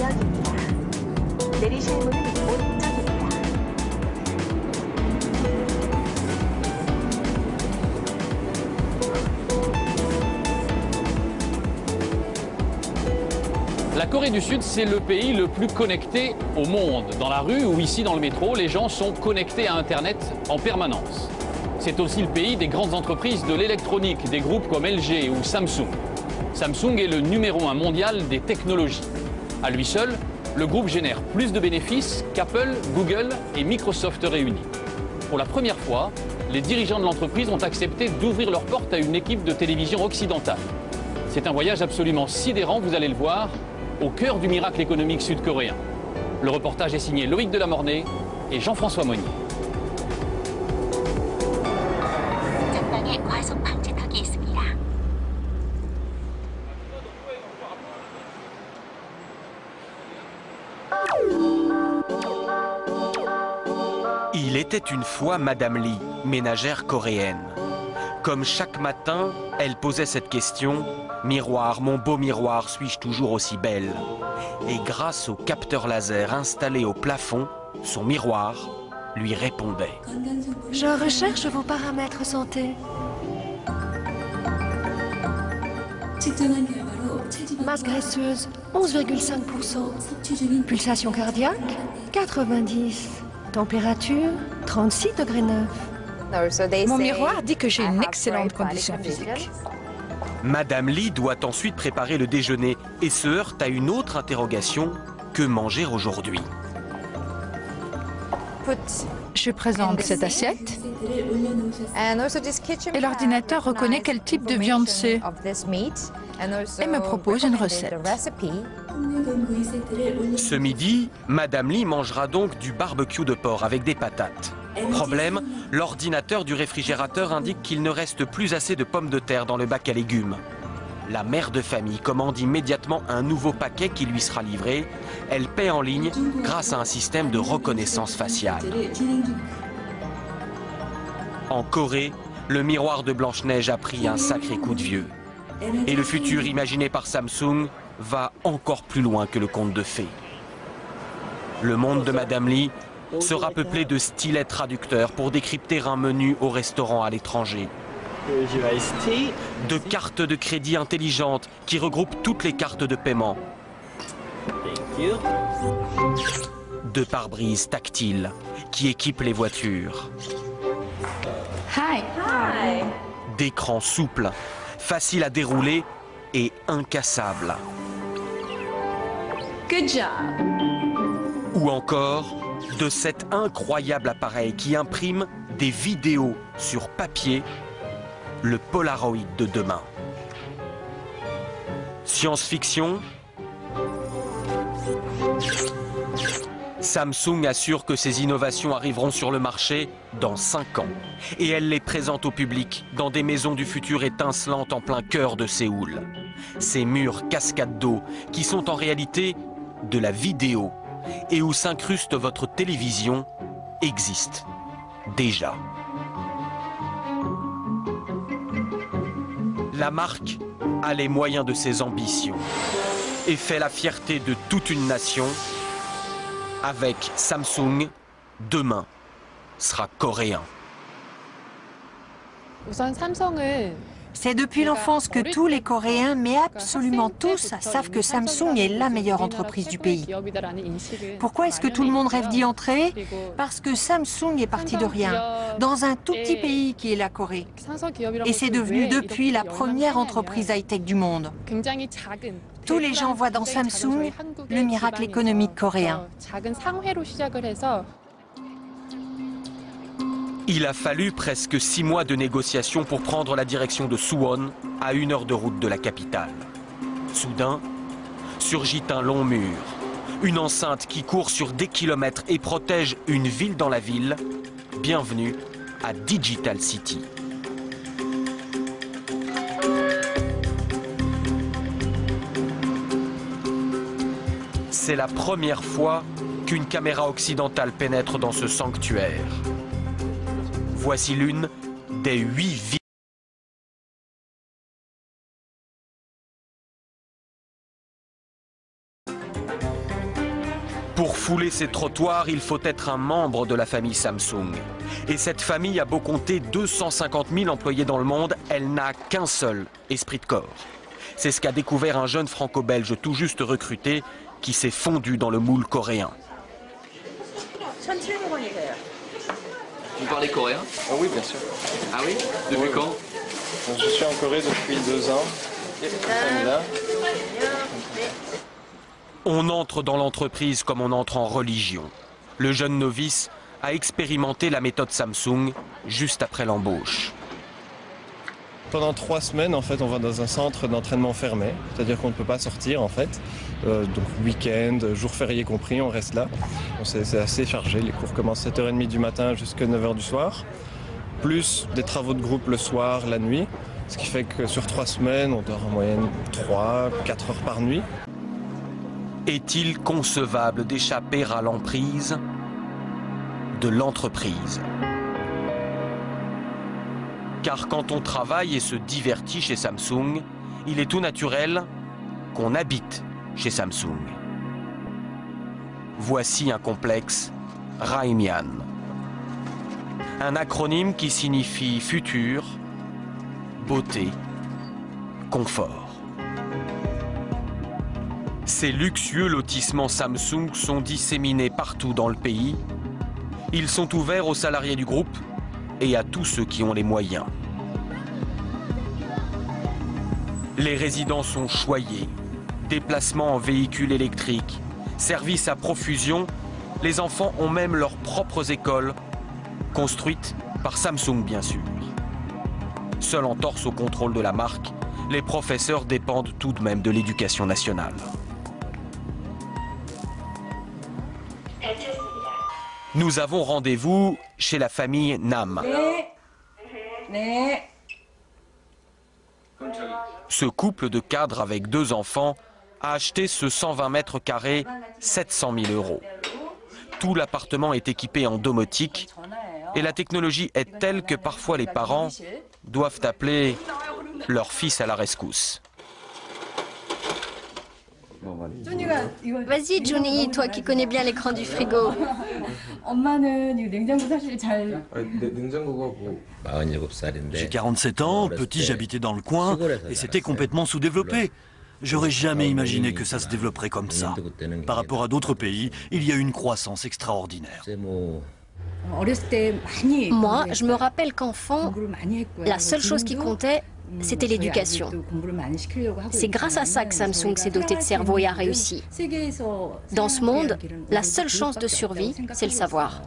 구역입니다. 내리실 문은 오른쪽입니다. La Corée du Sud, c'est le pays le plus connecté au monde. Dans la rue ou ici dans le métro, les gens sont connectés à Internet en permanence. C'est aussi le pays des grandes entreprises de l'électronique, des groupes comme LG ou Samsung. Samsung est le numéro 1 mondial des technologies. À lui seul, le groupe génère plus de bénéfices qu'Apple, Google et Microsoft réunis. Pour la première fois, les dirigeants de l'entreprise ont accepté d'ouvrir leurs portes à une équipe de télévision occidentale. C'est un voyage absolument sidérant, vous allez le voir, au cœur du miracle économique sud-coréen. Le reportage est signé Loïc Delamornay et Jean-François Monnier. 전방에 과속 방지턱이 있습니다. Il était une fois Madame Lee, ménagère coréenne. Comme chaque matin, elle posait cette question: miroir, mon beau miroir, suis-je toujours aussi belle? Et grâce au capteur laser installé au plafond, son miroir lui répondait. Je recherche vos paramètres santé. Masse graisseuse, 11,5%. Pulsation cardiaque, 90. Température, 36 degrés 9. Mon miroir dit que j'ai une excellente condition physique. Madame Lee doit ensuite préparer le déjeuner et se heurte à une autre interrogation: que manger aujourd'hui? Je présente cette assiette et l'ordinateur reconnaît quel type de viande c'est et me propose une recette. Ce midi, Madame Lee mangera donc du barbecue de porc avec des patates. Problème, l'ordinateur du réfrigérateur indique qu'il ne reste plus assez de pommes de terre dans le bac à légumes. La mère de famille commande immédiatement un nouveau paquet qui lui sera livré. Elle paie en ligne grâce à un système de reconnaissance faciale. En Corée, le miroir de Blanche-Neige a pris un sacré coup de vieux. Et le futur imaginé par Samsung va encore plus loin que le conte de fées. Le monde de Madame Lee sera peuplé de stylets traducteurs pour décrypter un menu au restaurant à l'étranger. De cartes de crédit intelligentes qui regroupent toutes les cartes de paiement. De pare-brise tactiles qui équipent les voitures. D'écrans souples, faciles à dérouler et incassables. Good job. Ou encore de cet incroyable appareil qui imprime des vidéos sur papier, le Polaroid de demain. Science-fiction. Samsung assure que ces innovations arriveront sur le marché dans 5 ans. Et elle les présente au public dans des maisons du futur étincelantes en plein cœur de Séoul. Ces murs cascades d'eau qui sont en réalité de la vidéo et où s'incruste votre télévision existent déjà. La marque a les moyens de ses ambitions et fait la fierté de toute une nation. Avec Samsung, demain sera coréen. C'est depuis l'enfance que tous les Coréens, mais absolument tous, savent que Samsung est la meilleure entreprise du pays. Pourquoi est-ce que tout le monde rêve d'y entrer? Parce que Samsung est parti de rien, dans un tout petit pays qui est la Corée. Et c'est devenu depuis la première entreprise high-tech du monde. Tous les gens voient dans Samsung le miracle économique coréen. Il a fallu presque 6 mois de négociations pour prendre la direction de Suwon, à 1 heure de route de la capitale. Soudain, surgit un long mur, une enceinte qui court sur des kilomètres et protège une ville dans la ville. Bienvenue à Digital City. C'est la première fois qu'une caméra occidentale pénètre dans ce sanctuaire. Voici l'une des 8 villes. fouler ces trottoirs, il faut être un membre de la famille Samsung. Et cette famille a beau compter 250 000 employés dans le monde, elle n'a qu'un seul esprit de corps. C'est ce qu'a découvert un jeune franco-belge tout juste recruté qui s'est fondu dans le moule coréen. Vous parlez coréen? Ah oui, bien sûr. Ah oui? Depuis quand? Je suis en Corée depuis 2 ans. Là. On entre dans l'entreprise comme on entre en religion. Le jeune novice a expérimenté la méthode Samsung juste après l'embauche. Pendant 3 semaines, en fait, on va dans un centre d'entraînement fermé, c'est-à-dire qu'on ne peut pas sortir, en fait. Donc week-end, jours fériés compris, on reste là. C'est assez chargé, les cours commencent 7h30 du matin jusqu'à 9h du soir, plus des travaux de groupe le soir, la nuit, ce qui fait que sur 3 semaines, on dort en moyenne 3-4 heures par nuit. Est-il concevable d'échapper à l'emprise de l'entreprise? Car quand on travaille et se divertit chez Samsung, il est tout naturel qu'on habite chez Samsung. Voici un complexe Raimian. Un acronyme qui signifie futur, beauté, confort. Ces luxueux lotissements Samsung sont disséminés partout dans le pays. Ils sont ouverts aux salariés du groupe et à tous ceux qui ont les moyens. Les résidents sont choyés, déplacements en véhicules électriques, services à profusion, les enfants ont même leurs propres écoles, construites par Samsung bien sûr. Seul entorse au contrôle de la marque, les professeurs dépendent tout de même de l'éducation nationale. Nous avons rendez-vous chez la famille Nam. Ce couple de cadres avec 2 enfants a acheté ce 120 mètres carrés 700 000 €. Tout l'appartement est équipé en domotique et la technologie est telle que parfois les parents doivent appeler leur fils à la rescousse. Vas-y, Johnny, toi qui connais bien l'écran du frigo. J'ai 47 ans, petit j'habitais dans le coin et c'était complètement sous-développé. J'aurais jamais imaginé que ça se développerait comme ça. Par rapport à d'autres pays, il y a eu une croissance extraordinaire. Moi, je me rappelle qu'enfant, la seule chose qui comptait, c'était l'éducation. C'est grâce à ça que Samsung s'est doté de cerveau et a réussi. Dans ce monde, la seule chance de survie, c'est le savoir.